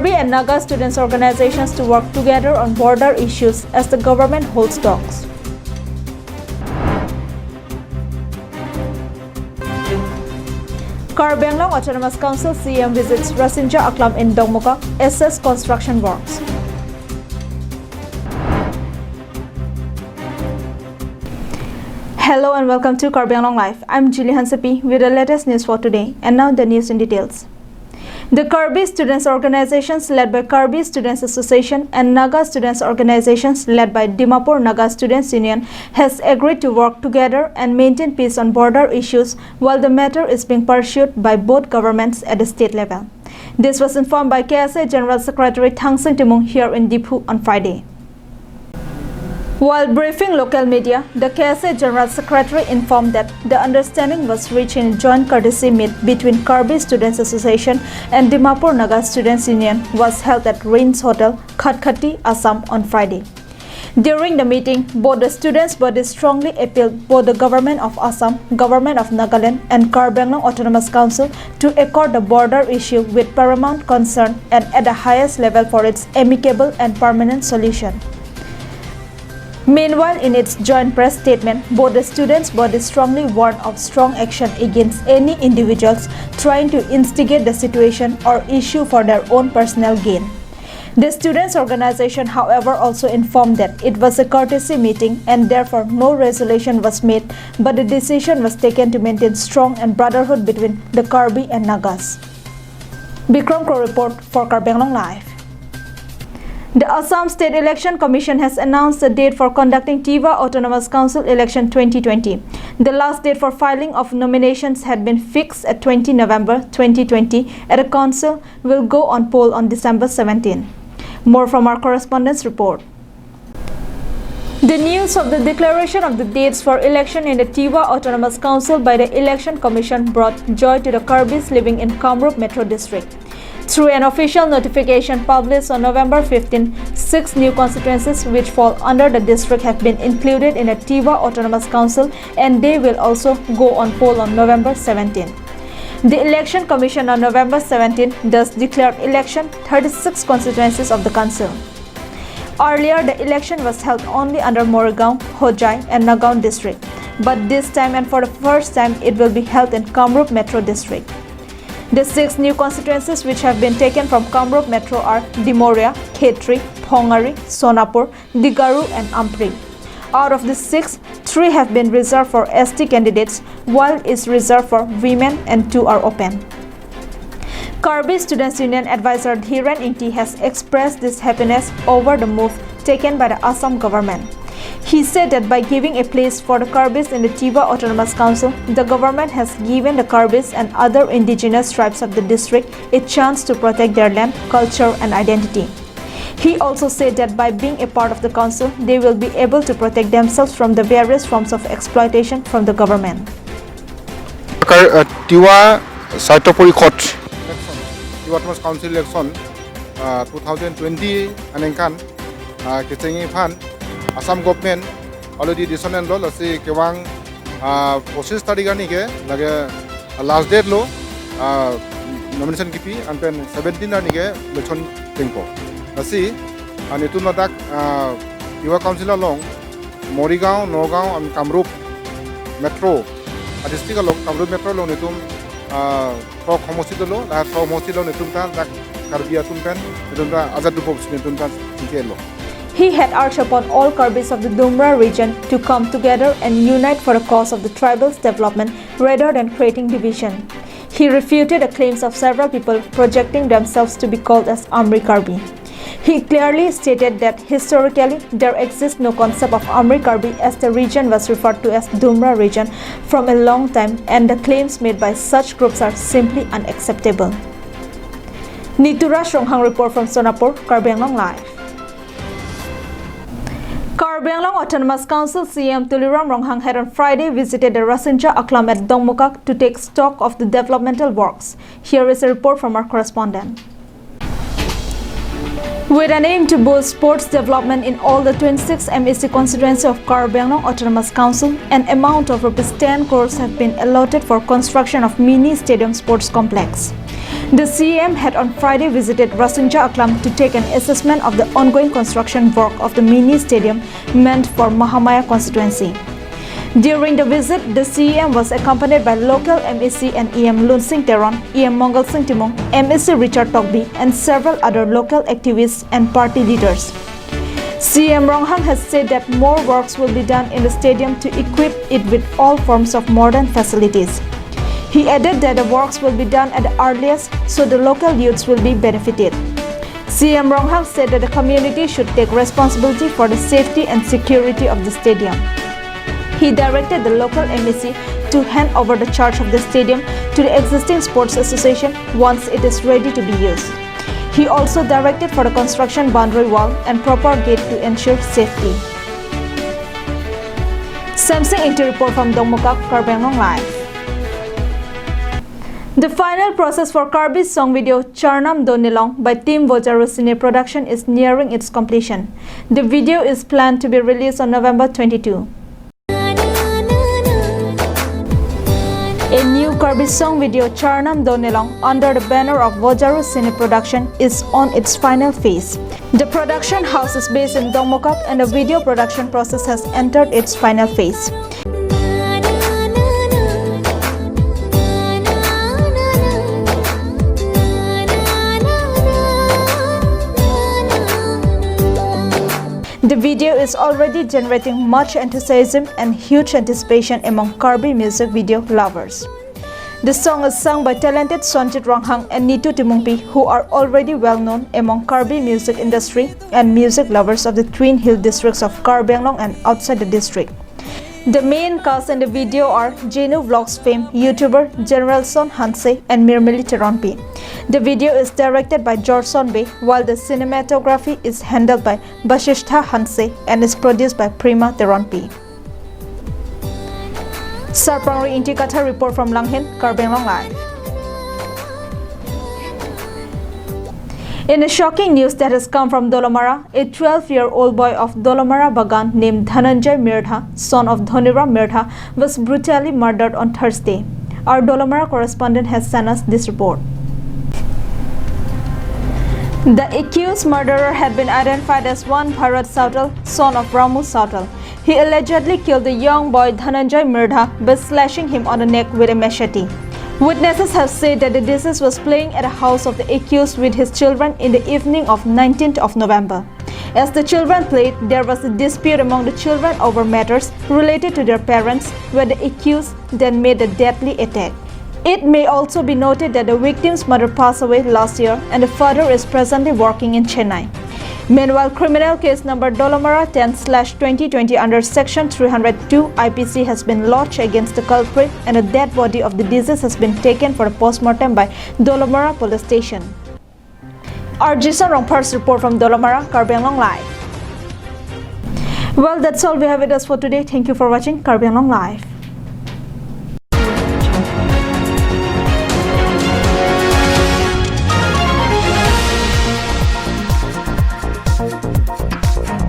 Karbi and Naga students organizations to work together on border issues as the government holds talks. Karbi Anglong Autonomous Council CM visits Rasinja Aklam in Dongmuka, SS construction works. Hello and welcome to Karbi Anglong Live. I'm Julie Hansepi with the latest news for today, and now the news in details. The Karbi Students Organizations led by Karbi Students Association and Naga Students Organizations led by Dimapur Naga Students Union has agreed to work together and maintain peace on border issues while the matter is being pursued by both governments at the state level. This was informed by KSA General Secretary Thangsing Timung here in Diphu on Friday. While briefing local media, the KSA General Secretary informed that the understanding was reached in a joint courtesy meet between Karbi Students Association and Dimapur Naga Students Union was held at Rains Hotel, Khatkhati, Assam on Friday. During the meeting, both the students' bodies strongly appealed both the Government of Assam, Government of Nagaland and Karbi Anglong Autonomous Council to accord the border issue with paramount concern and at the highest level for its amicable and permanent solution. Meanwhile, in its joint press statement, both the students' bodies strongly warned of strong action against any individuals trying to instigate the situation or issue for their own personal gain. The students' organization, however, also informed that it was a courtesy meeting and therefore no resolution was made, but the decision was taken to maintain strong and brotherhood between the Karbi and Nagas. Bikram Kro report for Karbi Anglong Live. The Assam State Election Commission has announced the date for conducting Tiva Autonomous Council Election 2020. The last date for filing of nominations had been fixed at 20 November 2020 and the council will go on poll on December 17. More from our correspondent's report. The news of the declaration of the dates for election in the Tiva Autonomous Council by the Election Commission brought joy to the Karbis living in Kamrup Metro District. Through an official notification published on November 15, 6 new constituencies which fall under the district have been included in the Tiva Autonomous Council and they will also go on poll on November 17. The Election Commission on November 17 thus declared election 36 constituencies of the council. Earlier, the election was held only under Moregaon, Hojai and Nagaon district, but this time and for the first time it will be held in Kamrup Metro District. The 6 new constituencies which have been taken from Kamrup Metro are Dimoria, Khetri, Phongari, Sonapur, Digaru and Ampri. Out of the 6, 3 have been reserved for ST candidates, while is reserved for women and 2 are open. Karbi Students Union advisor Dhiren Ingti has expressed this happiness over the move taken by the Assam government. He said that by giving a place for the Karbis in the Tiva Autonomous Council, the government has given the Karbis and other indigenous tribes of the district a chance to protect their land, culture and identity. He also said that by being a part of the council, they will be able to protect themselves from the various forms of exploitation from the government. Tiva Saitoporikhot Tiva Autonomous Council election 2020 anengkan kisengi phan Assam government already decision lo lasi kewang 25 tarikh ani ke lage last date lo nomination kipi and then 17 ani ke election tengpo lasi anitu nadak Tiva council along Morigaon, Nogaon and Kamrup Metro district along Kamrup Metro lo nitum pro khomosi lo la khomosi lo nitum ta dak Karbi atun pen nitum ta azad dupop nitum ta tikelo. He had urged upon all Karbis of the Dumra region to come together and unite for the cause of the tribal's development rather than creating division. He refuted the claims of several people projecting themselves to be called as Amri Karbi. He clearly stated that historically there exists no concept of Amri Karbi as the region was referred to as Dumra region from a long time and the claims made by such groups are simply unacceptable. Nitura Shronghang report from Sonapur, Karbi Anglong Live. Karbi Anglong Autonomous Council CM Tuliram Ronghang had on Friday visited the Rasinja Aklam at Dongmuka to take stock of the developmental works. Here is a report from our correspondent. With an aim to boost sports development in all the 26 MEC constituency of Karbi Anglong Autonomous Council, an amount of Rs 10 crores have been allotted for construction of mini stadium sports complex. The CM had on Friday visited Rasinja Aklam to take an assessment of the ongoing construction work of the mini stadium meant for Mahamaya constituency. During the visit, the CM was accompanied by local MEC and EM Lun Singh Teron, EM Mongol Singh Timong, MEC Richard Tokbi, and several other local activists and party leaders. CM Ronghang has said that more works will be done in the stadium to equip it with all forms of modern facilities. He added that the works will be done at the earliest so the local youths will be benefited. CM Ronghang said that the community should take responsibility for the safety and security of the stadium. He directed the local MEC to hand over the charge of the stadium to the existing sports association once it is ready to be used. He also directed for the construction boundary wall and proper gate to ensure safety. Samsung Inti report from Dongmukak, Karbi Anglong Live. The final process for Karbi's song video Charnam Do Nilong by Team Vojaru Cine Production is nearing its completion. The video is planned to be released on November 22. A new Karbi song video Charnam Do Nilong under the banner of Vojaru Cine Production is on its final phase. The production house is based in Dongmukak and the video production process has entered its final phase. The video is already generating much enthusiasm and huge anticipation among Karbi music video lovers. The song is sung by talented Sonjit Ronghang and Nitu Timongpi, who are already well known among Karbi music industry and music lovers of the Twin Hill districts of Karbi Anglong and outside the district. The main cast in the video are Jenu Vlogs fame YouTuber General Son Hanse and Mirmili Teronpi. The video is directed by George Sonbe, while the cinematography is handled by Bashishtha Hanse and is produced by Prima Teronpi. Sarpangri Inti Katha report from Langhin, Karbi Anglong Live. In a shocking news that has come from Dolomara, a 12-year-old boy of Dolomara Bagan named Dhananjay Mirdha, son of Dhoniram Mirdha, was brutally murdered on Thursday. Our Dolomara correspondent has sent us this report. The accused murderer had been identified as one Bharat Sautal, son of Ramu Sautal. He allegedly killed the young boy Dhananjay Mirdha by slashing him on the neck with a machete. Witnesses have said that the deceased was playing at a house of the accused with his children in the evening of 19th of November. As the children played, there was a dispute among the children over matters related to their parents, where the accused then made a deadly attack. It may also be noted that the victim's mother passed away last year and the father is presently working in Chennai. Meanwhile, criminal case number Dolomara 10/2020 under section 302 IPC has been lodged against the culprit and the dead body of the deceased has been taken for a post-mortem by Dolomara police station. Our Jason Rongpar's report from Dolomara, Karbi Anglong Live. Well, that's all we have with us for today. Thank you for watching Karbi Anglong Live.